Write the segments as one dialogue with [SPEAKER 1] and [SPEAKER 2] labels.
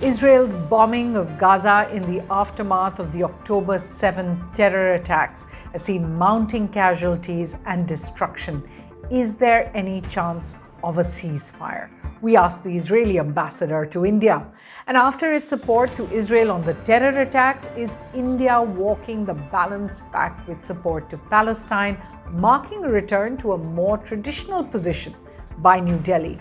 [SPEAKER 1] Israel's bombing of Gaza in the aftermath of the October 7 terror attacks have seen mounting casualties and destruction. Is there any chance of a ceasefire? We asked the Israeli ambassador to India. And after its support to Israel on the terror attacks, is India walking the balance back with support to Palestine, marking a return to a more traditional position by New Delhi?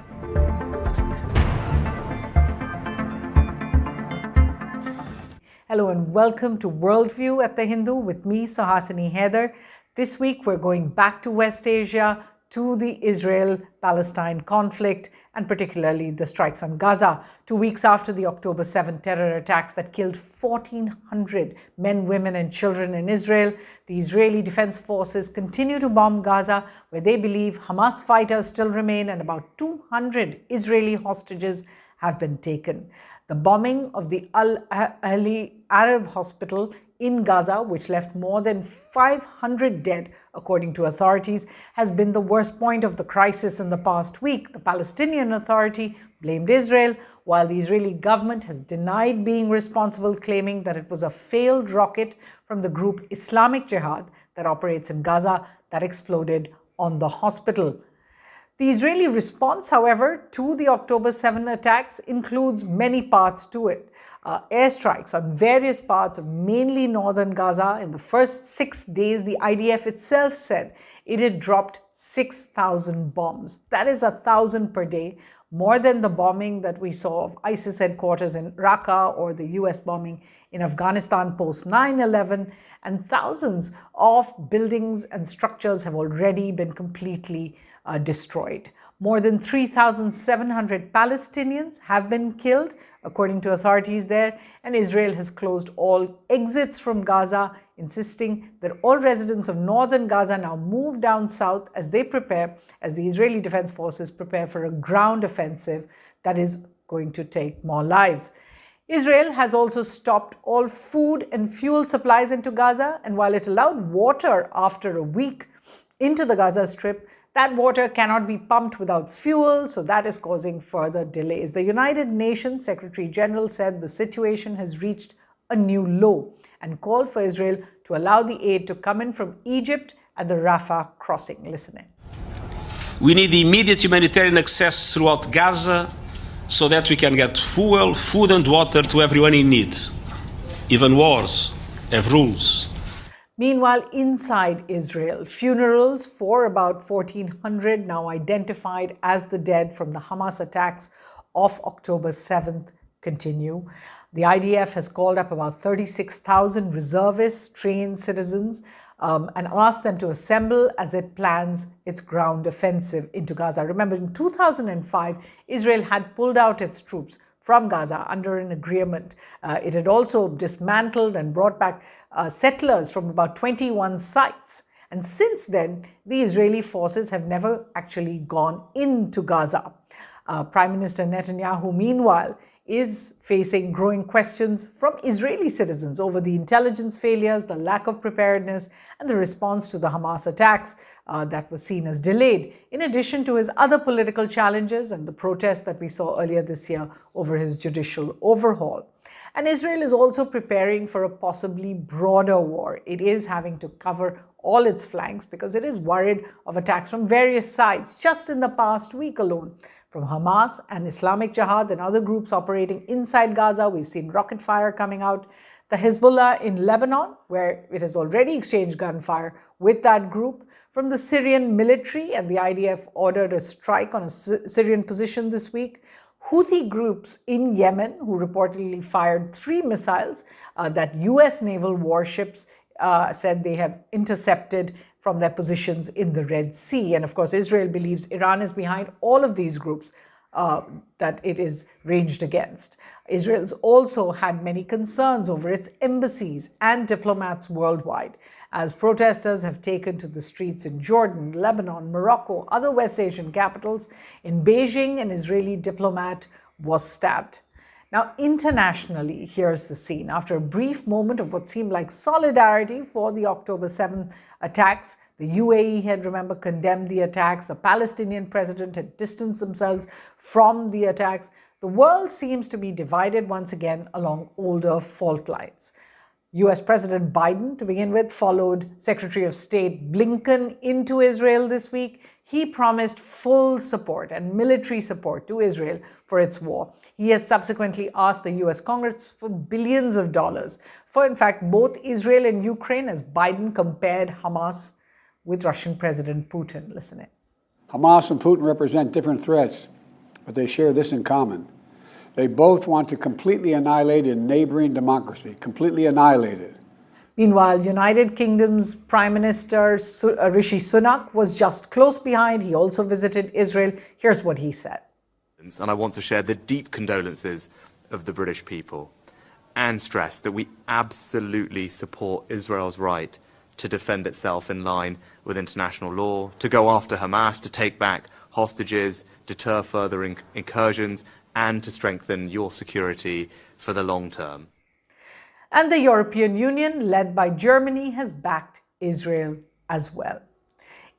[SPEAKER 1] Hello and welcome to Worldview at The Hindu with me, Suhasini Haidar. This week we're going back to West Asia, to the Israel-Palestine conflict, and particularly the strikes on Gaza. 2 weeks after the October 7 terror attacks that killed 1,400 men, women, and children in Israel, the Israeli Defense Forces continue to bomb Gaza, where they believe Hamas fighters still remain and about 200 Israeli hostages have been taken. The bombing of the Al-Ahli Arab Hospital in Gaza, which left more than 500 dead, according to authorities, has been the worst point of the crisis in the past week. The Palestinian Authority blamed Israel, while the Israeli government has denied being responsible, claiming that it was a failed rocket from the group Islamic Jihad that operates in Gaza that exploded on the hospital. The Israeli response, however, to the October 7 attacks includes many parts to it. Airstrikes on various parts of mainly northern Gaza. In the first 6 days, the IDF itself said it had dropped 6,000 bombs. That is 1,000 per day, more than the bombing that we saw of ISIS headquarters in Raqqa or the US bombing in Afghanistan post 9/11. And thousands of buildings and structures have already been completely destroyed. More than 3,700 Palestinians have been killed, according to authorities there, and Israel has closed all exits from Gaza, insisting that all residents of northern Gaza now move down south as the Israeli Defense Forces prepare for a ground offensive that is going to take more lives. Israel has also stopped all food and fuel supplies into Gaza, and while it allowed water after a week into the Gaza Strip, that water cannot be pumped without fuel, so that is causing further delays. The United Nations Secretary General said the situation has reached a new low and called for Israel to allow the aid to come in from Egypt at the Rafah crossing. Listen in.
[SPEAKER 2] We need immediate humanitarian access throughout Gaza so that we can get fuel, food and water to everyone in need. Even wars have rules.
[SPEAKER 1] Meanwhile, inside Israel, funerals for about 1,400 now identified as the dead from the Hamas attacks of October 7th continue. The IDF has called up about 36,000 reservists, trained citizens, and asked them to assemble as it plans its ground offensive into Gaza. Remember, in 2005, Israel had pulled out its troops from Gaza under an agreement. It had also dismantled and brought back settlers from about 21 sites. And since then, the Israeli forces have never actually gone into Gaza. Prime Minister Netanyahu, meanwhile, is facing growing questions from Israeli citizens over the intelligence failures, the lack of preparedness, and the response to the Hamas attacks that was seen as delayed, in addition to his other political challenges and the protests that we saw earlier this year over his judicial overhaul. And Israel is also preparing for a possibly broader war. It is having to cover all its flanks because it is worried of attacks from various sides. Just in the past week alone, from Hamas and Islamic Jihad and other groups operating inside Gaza, we've seen rocket fire coming out. The Hezbollah in Lebanon, where it has already exchanged gunfire with that group. From the Syrian military, and the IDF ordered a strike on a Syrian position this week. Houthi groups in Yemen, who reportedly fired 3 missiles that US naval warships said they have intercepted from their positions in the Red Sea. And of course, Israel believes Iran is behind all of these groups that it is ranged against. Israel's also had many concerns over its embassies and diplomats worldwide, as protesters have taken to the streets in Jordan, Lebanon, Morocco, other West Asian capitals. In Beijing, an Israeli diplomat was stabbed. Now, internationally, here's the scene. After a brief moment of what seemed like solidarity for the October 7 attacks, the UAE had, remember, condemned the attacks. The Palestinian president had distanced themselves from the attacks. the world seems to be divided once again along older fault lines. US President Biden, to begin with, followed Secretary of State Blinken into Israel this week. He promised full support and military support to Israel for its war. He has subsequently asked the US Congress for billions of dollars for, in fact, both Israel and Ukraine, as Biden compared Hamas with Russian President Putin. Listen in.
[SPEAKER 3] Hamas and Putin represent different threats, but they share this in common. They both want to completely annihilate a neighboring democracy, completely annihilate it.
[SPEAKER 1] Meanwhile, United Kingdom's Prime Minister Rishi Sunak was just close behind. He also visited Israel. Here's what he said.
[SPEAKER 4] And I want to share the deep condolences of the British people and stress that we absolutely support Israel's right to defend itself in line with international law, to go after Hamas, to take back hostages, deter further incursions, and to strengthen your security for the long term.
[SPEAKER 1] And the European Union, led by Germany, has backed Israel as well.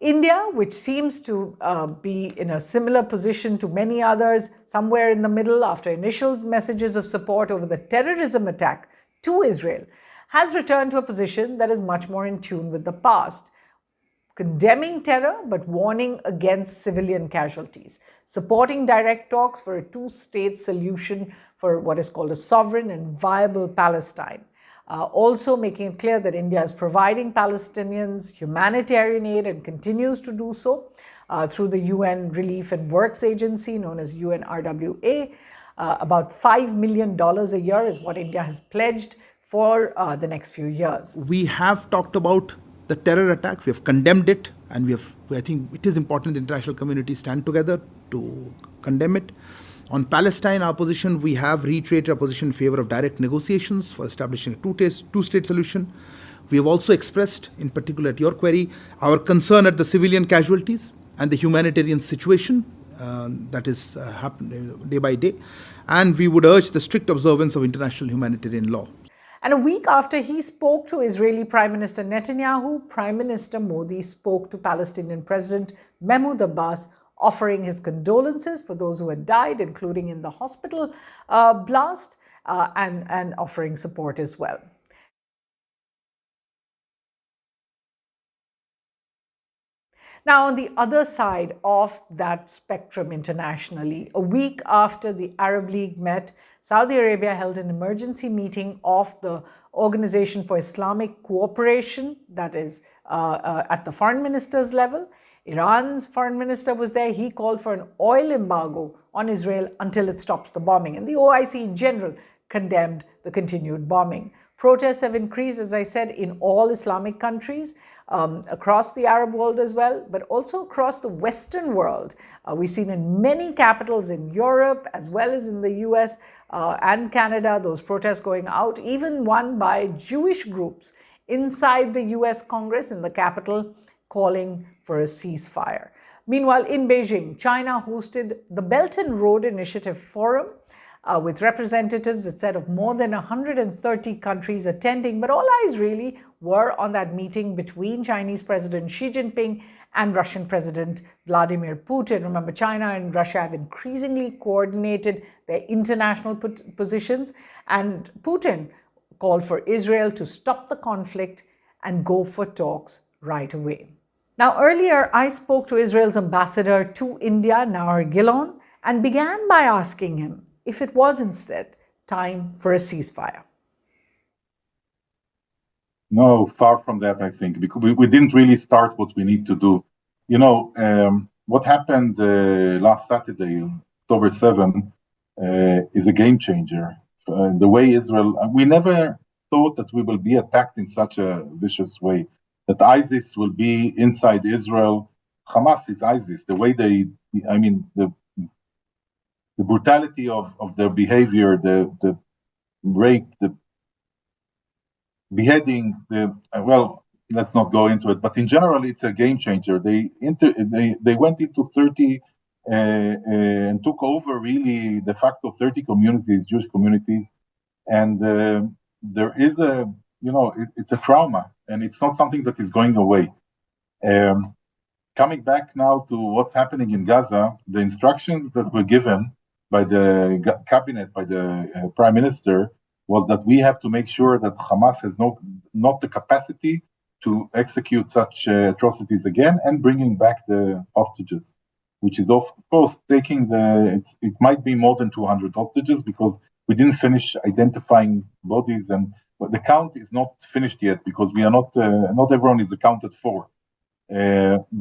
[SPEAKER 1] India, which seems to be in a similar position to many others, somewhere in the middle after initial messages of support over the terrorism attack to Israel, has returned to a position that is much more in tune with the past, condemning terror but warning against civilian casualties, supporting direct talks for a two-state solution for what is called a sovereign and viable Palestine. Also making it clear that India is providing Palestinians humanitarian aid and continues to do so through the UN Relief and Works Agency known as UNRWA. About $5 million a year is what India has pledged for the next few years.
[SPEAKER 5] We have talked about the terror attack, we have condemned it, and I think it is important the international community stand together to condemn it. On Palestine, our position, we have reiterated our position in favor of direct negotiations for establishing a two-state solution. We have also expressed, in particular at your query, our concern at the civilian casualties and the humanitarian situation that is happening day by day. And we would urge the strict observance of international humanitarian law.
[SPEAKER 1] And a week after he spoke to Israeli Prime Minister Netanyahu, Prime Minister Modi spoke to Palestinian President Mahmoud Abbas, offering his condolences for those who had died, including in the hospital blast, and offering support as well. Now, on the other side of that spectrum internationally, a week after the Arab League met, Saudi Arabia held an emergency meeting of the Organization for Islamic Cooperation, that is at the foreign minister's level. Iran's foreign minister was there. He called for an oil embargo on Israel until it stops the bombing. And the OIC in general condemned the continued bombing. Protests have increased, as I said, in all Islamic countries, across the Arab world as well, but also across the Western world. We've seen in many capitals in Europe, as well as in the US and Canada, those protests going out, even one by Jewish groups inside the US Congress in the Capitol, calling for a ceasefire. Meanwhile, in Beijing, China hosted the Belt and Road Initiative Forum with representatives, it said, of more than 130 countries attending. But all eyes really were on that meeting between Chinese President Xi Jinping and Russian President Vladimir Putin. Remember, China and Russia have increasingly coordinated their international positions, and Putin called for Israel to stop the conflict and go for talks right away. Now, earlier, I spoke to Israel's ambassador to India, Naor Gilon, and began by asking him if it was instead time for a ceasefire.
[SPEAKER 6] No, far from that, I think, because we didn't really start what we need to do. You know, what happened last Saturday, October 7, is a game changer. The way Israel, we never thought that we will be attacked in such a vicious way, that ISIS will be inside Israel. Hamas is ISIS. The way the brutality of their behavior, the rape, the beheading, let's not go into it, but in general, it's a game changer. They went into 30 and took over really de facto 30 communities, Jewish communities, and there is it's a trauma, and it's not something that is going away. Coming back now to what's happening in Gaza, the instructions that were given by the cabinet, by the prime minister, was that we have to make sure that Hamas has not the capacity to execute such atrocities again and bringing back the hostages, which is of course taking it might be more than 200 hostages because we didn't finish identifying bodies, and the count is not finished yet because we are not everyone is accounted for.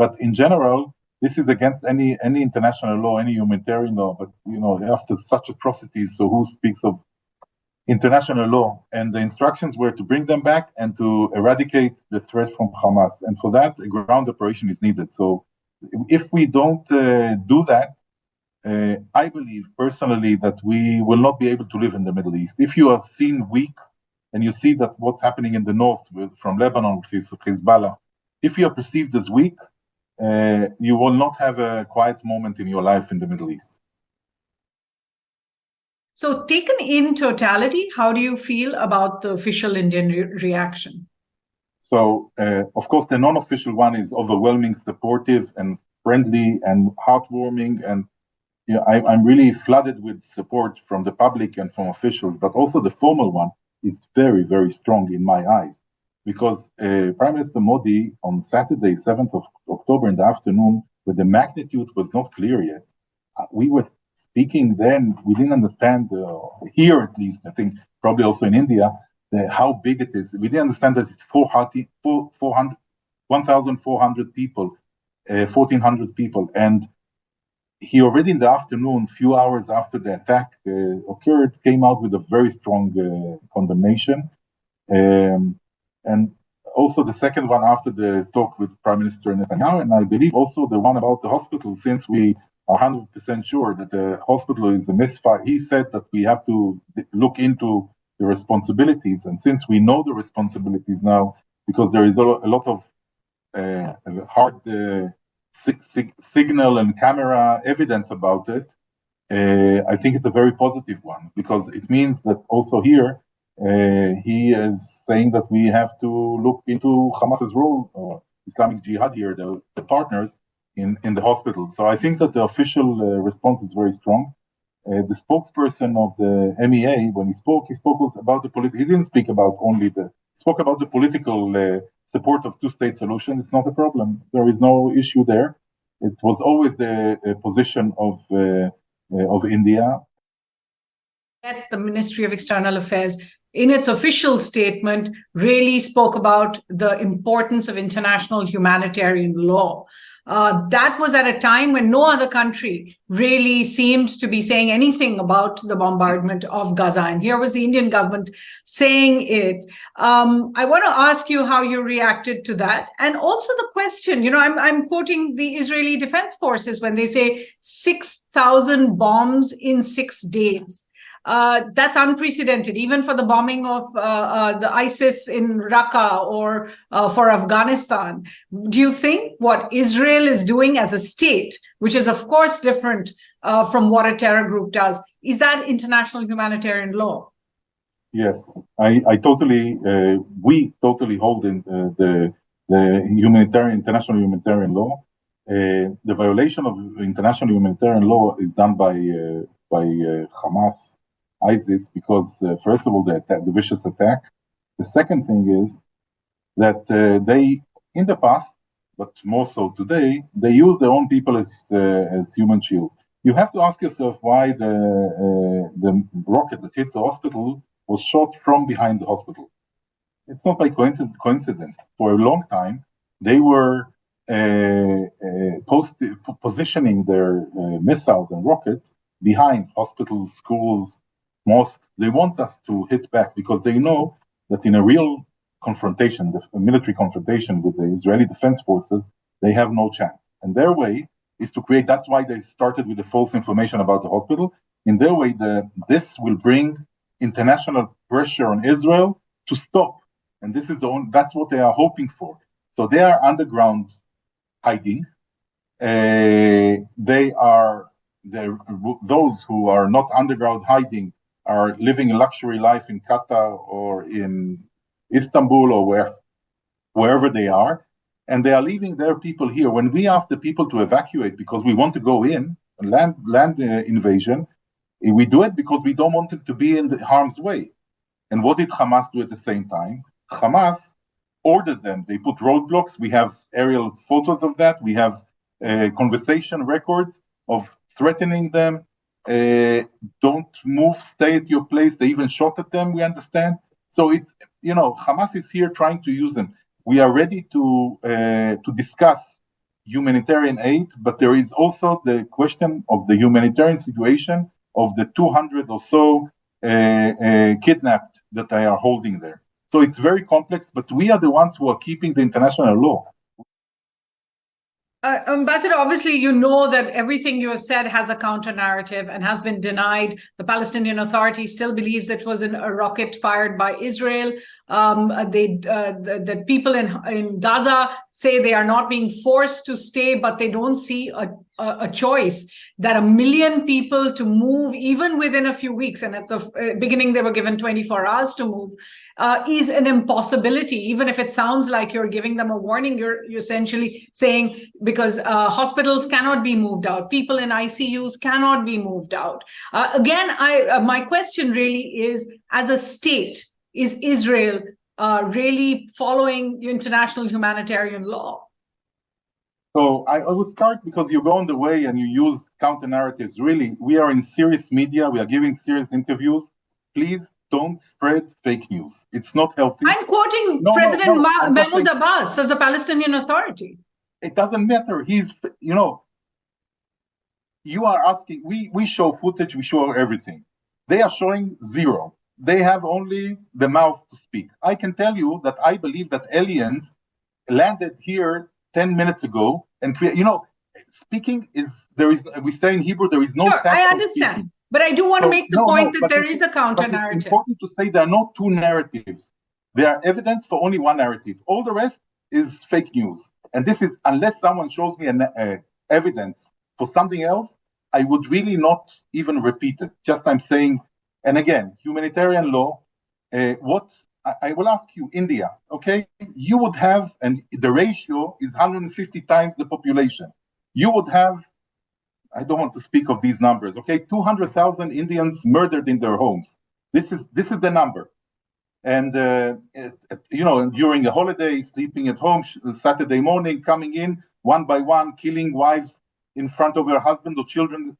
[SPEAKER 6] But in general, this is against any international law, any humanitarian law. But after such atrocities, so who speaks of international law? And the instructions were to bring them back and to eradicate the threat from Hamas. And for that, a ground operation is needed. So if we don't do that, I believe personally that we will not be able to live in the Middle East. If you are seen weak and you see that what's happening in the north from Lebanon with Hezbollah, if you are perceived as weak, you will not have a quiet moment in your life in the Middle East.
[SPEAKER 1] So, taken in totality, how do you feel about the official Indian reaction?
[SPEAKER 6] So, of course, the non-official one is overwhelming, supportive, and friendly, and heartwarming, and I'm really flooded with support from the public and from officials. But also the formal one is very, very strong in my eyes, because Prime Minister Modi on Saturday, 7th of October in the afternoon, where the magnitude was not clear yet, we were speaking then, we didn't understand, here at least, I think probably also in India, how big it is. We didn't understand that it's 1,400 people, 1,400 people. And he already in the afternoon, few hours after the attack occurred, came out with a very strong condemnation. And also the second one after the talk with Prime Minister Netanyahu, and I believe also the one about the hospital, since we are 100% sure that the hospital is a misfire. He said that we have to look into the responsibilities, and since we know the responsibilities now, because there is a lot of hard signal and camera evidence about it, I think it's a very positive one, because it means that also here, he is saying that we have to look into Hamas's role, or Islamic Jihad here, the partners in the hospital. So I think that the official response is very strong. The spokesperson of the MEA, when he spoke about the political. He didn't speak about spoke about the political support of two-state solution. It's not a problem. There is no issue there. It was always the position of India.
[SPEAKER 1] The Ministry of External Affairs, in its official statement, really spoke about the importance of international humanitarian law. That was at a time when no other country really seems to be saying anything about the bombardment of Gaza. And here was the Indian government saying it. I want to ask you how you reacted to that. And also the question, I'm quoting the Israeli Defense Forces when they say 6,000 bombs in 6 days. That's unprecedented, even for the bombing of the ISIS in Raqqa or for Afghanistan. Do you think what Israel is doing as a state, which is of course different from what a terror group does, is that international humanitarian law?
[SPEAKER 6] Yes, I totally, we totally hold in the international humanitarian law. The violation of international humanitarian law is done by Hamas, ISIS, because first of all, the vicious attack. The second thing is that they, in the past, but more so today, they use their own people as human shields. You have to ask yourself why the rocket that hit the hospital was shot from behind the hospital. It's not by coincidence. For a long time, they were positioning their missiles and rockets behind hospitals, schools, mosques. They want us to hit back because they know that in a real confrontation, the military confrontation with the Israeli Defense Forces, they have no chance. And their way is to create, that's why they started with the false information about the hospital. In their way, this will bring international pressure on Israel to stop. And this is that's what they are hoping for. So they are underground hiding. Those who are not underground hiding are living a luxury life in Qatar or in Istanbul or wherever they are, and they are leaving their people here. When we ask the people to evacuate because we want to go in, land invasion, We do it because we don't want them to be in the harm's way. And what did Hamas do at the same time? Hamas ordered them. They put roadblocks. We have aerial photos of that. We have conversation records of threatening them. Don't move, stay at your place. They even shot at them, we understand. So it's, Hamas is here trying to use them. We are ready to discuss humanitarian aid, but there is also the question of the humanitarian situation of the 200 or so kidnapped that they are holding there. So it's very complex, but we are the ones who are keeping the international law.
[SPEAKER 1] Ambassador, obviously, you know that everything you have said has a counter narrative and has been denied. The Palestinian Authority still believes it was a rocket fired by Israel. The people in Gaza say they are not being forced to stay, but they don't see a choice that 1 million people to move even within a few weeks, and at the beginning they were given 24 hours to move, is an impossibility. Even if it sounds like you're giving them a warning, you're essentially saying, because hospitals cannot be moved out, people in ICUs cannot be moved out. Again, my question really is, as a state, is Israel really following international humanitarian law?
[SPEAKER 6] So I would start, because you go on the way and you use counter narratives. Really, we are in serious media. We are giving serious interviews. Please don't spread fake news. It's not healthy.
[SPEAKER 1] I'm quoting President Mahmoud Abbas of the Palestinian Authority.
[SPEAKER 6] It doesn't matter. He's, you are asking, we show footage, we show everything. They are showing zero. They have only the mouth to speak. I can tell you that I believe that aliens landed here 10 minutes ago, and speaking is, we say in Hebrew, there is no
[SPEAKER 1] sure, I understand.
[SPEAKER 6] Speaking.
[SPEAKER 1] But I do want to make the point that there is a counter narrative.
[SPEAKER 6] It's important to say there are not two narratives. There are evidence for only one narrative. All the rest is fake news. And this is, unless someone shows me evidence for something else, I would really not even repeat it. Just I'm saying, and again, humanitarian law, I will ask you, India, okay? You would have, and the ratio is 150 times the population. You would have, I don't want to speak of these numbers, okay? 200,000 Indians murdered in their homes. This is the number. And, during a holiday, sleeping at home, Saturday morning, coming in, one by one, killing wives in front of their husband or children,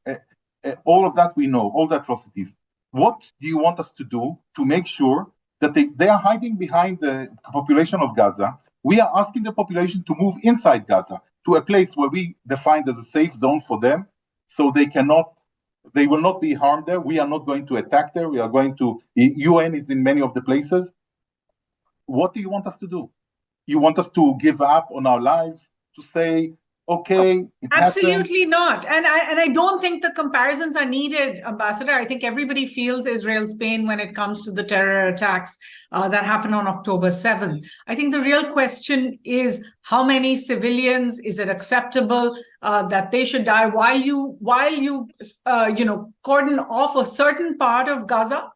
[SPEAKER 6] all of that we know, all the atrocities. What do you want us to do to make sure that they are hiding behind the population of Gaza? We are asking the population to move inside Gaza to a place where we defined as a safe zone for them, so they will not be harmed there. We are not going to attack there. We are going to, UN is in many of the places. What do you want us to do? You want us to give up on our lives, to say, okay,
[SPEAKER 1] absolutely not. And I don't think the comparisons are needed, Ambassador. I think everybody feels Israel's pain when it comes to the terror attacks that happened on October 7th. I think the real question is, how many civilians is it acceptable that they should die while you cordon off a certain part of Gaza?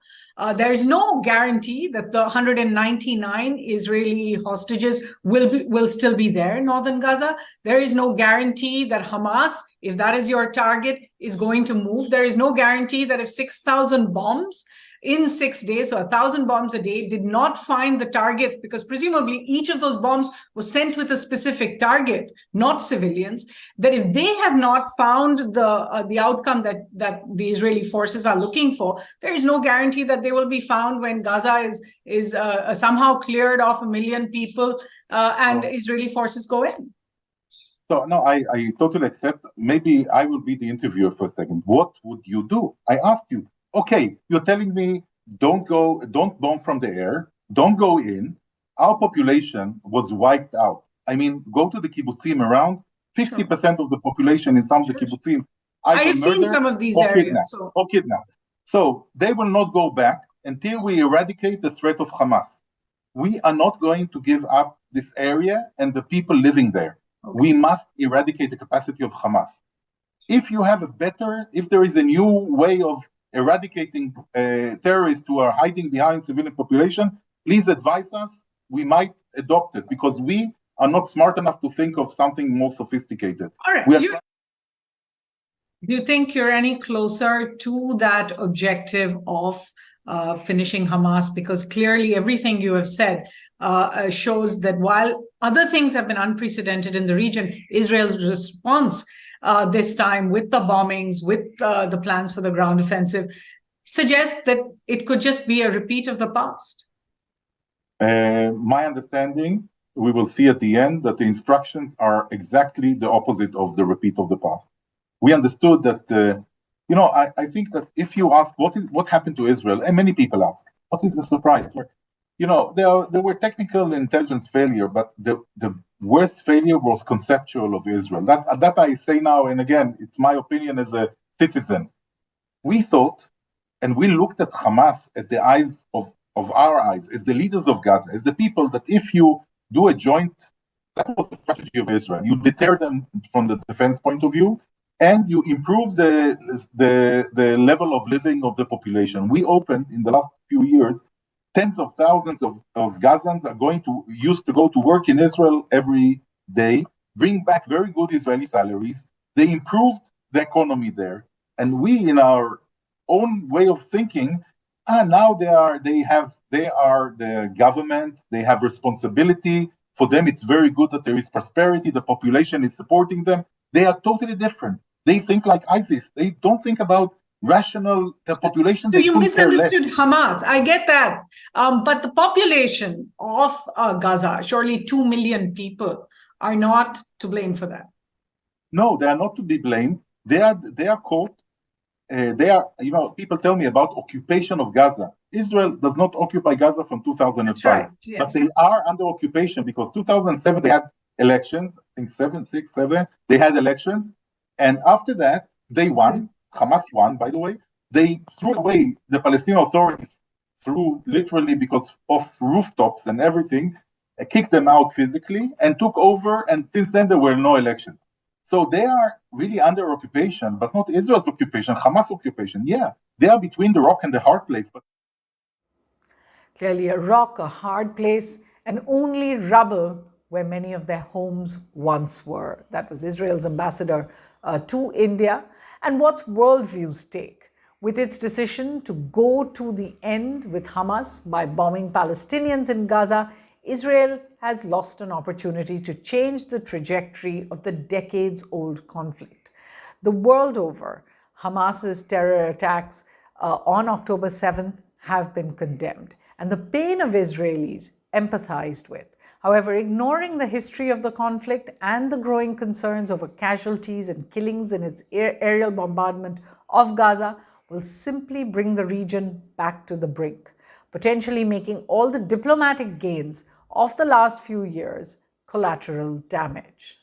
[SPEAKER 1] There is no guarantee that the 199 Israeli hostages will still be there in northern Gaza. There is no guarantee that Hamas, if that is your target, is going to move. There is no guarantee that if 6,000 bombs in 6 days, so 1,000 bombs a day, did not find the target, because presumably each of those bombs was sent with a specific target, not civilians, that if they have not found the outcome that the Israeli forces are looking for, there is no guarantee that they will be found when Gaza is somehow cleared off 1 million people and Israeli forces go in.
[SPEAKER 6] So, no, I totally accept. Maybe I will be the interviewer for a second. What would you do? I asked you. Okay, you're telling me don't bomb from the air, don't go in. Our population was wiped out. I mean, go to the kibbutzim around, 50% of the population in some of the kibbutzim.
[SPEAKER 1] I have seen some of these areas.
[SPEAKER 6] Or kidnapped. So they will not go back until we eradicate the threat of Hamas. We are not going to give up this area and the people living there. Okay. We must eradicate the capacity of Hamas. If there is a new way of eradicating terrorists who are hiding behind civilian population, please advise us. We might adopt it, because we are not smart enough to think of something more sophisticated.
[SPEAKER 1] All right. Do you think you're any closer to that objective of finishing Hamas? Because clearly everything you have said shows that while other things have been unprecedented in the region, Israel's response this time with the bombings, with the plans for the ground offensive, suggests that it could just be a repeat of the past.
[SPEAKER 6] My understanding, we will see at the end that the instructions are exactly the opposite of the repeat of the past. We understood that, I think that if you ask what happened to Israel, and many people ask, what is the surprise? There were technical intelligence failure, but the worst failure was conceptual of Israel. That I say now, and again, it's my opinion as a citizen. We thought, and we looked at Hamas at the eyes of our eyes, as the leaders of Gaza, as the people that if you do a joint, that was the strategy of Israel. You deter them from the defense point of view, and you improve the level of living of the population. We opened in the last few years, tens of thousands of Gazans used to go to work in Israel every day, bring back very good Israeli salaries. They improved the economy there. And we, in our own way of thinking, now they are the government, they have responsibility. For them, it's very good that there is prosperity, the population is supporting them. They are totally different. They think like ISIS. They don't think about rational population.
[SPEAKER 1] So you misunderstood Hamas. I get that. But the population of Gaza, surely 2 million people, are not to blame for that.
[SPEAKER 6] No, they are not to be blamed. They are caught. People tell me about occupation of Gaza. Israel does not occupy Gaza from 2005. That's right, yes. But they are under occupation because 2007 they had elections. I think 7, they had elections. And after that, they won. Hamas won, by the way. They threw away the Palestinian authorities literally because of rooftops and everything, kicked them out physically and took over. And since then, there were no elections. So they are really under occupation, but not Israel's occupation, Hamas occupation. Yeah, they are between the rock and the hard place. But
[SPEAKER 1] clearly a rock, a hard place, and only rubble where many of their homes once were. That was Israel's ambassador to India. And what's Worldview's take? With its decision to go to the end with Hamas by bombing Palestinians in Gaza, Israel has lost an opportunity to change the trajectory of the decades-old conflict. The world over, Hamas's terror attacks on October 7th have been condemned, and the pain of Israelis empathized with. However, ignoring the history of the conflict and the growing concerns over casualties and killings in its aerial bombardment of Gaza will simply bring the region back to the brink, potentially making all the diplomatic gains of the last few years collateral damage.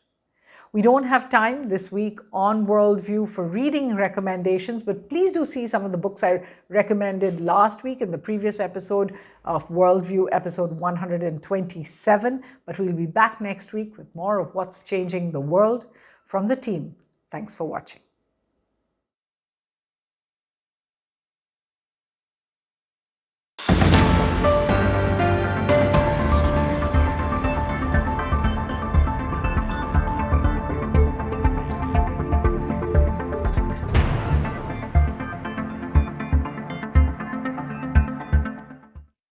[SPEAKER 1] We don't have time this week on Worldview for reading recommendations, but please do see some of the books I recommended last week in the previous episode of Worldview, episode 127. But we'll be back next week with more of what's changing the world from the team. Thanks for watching.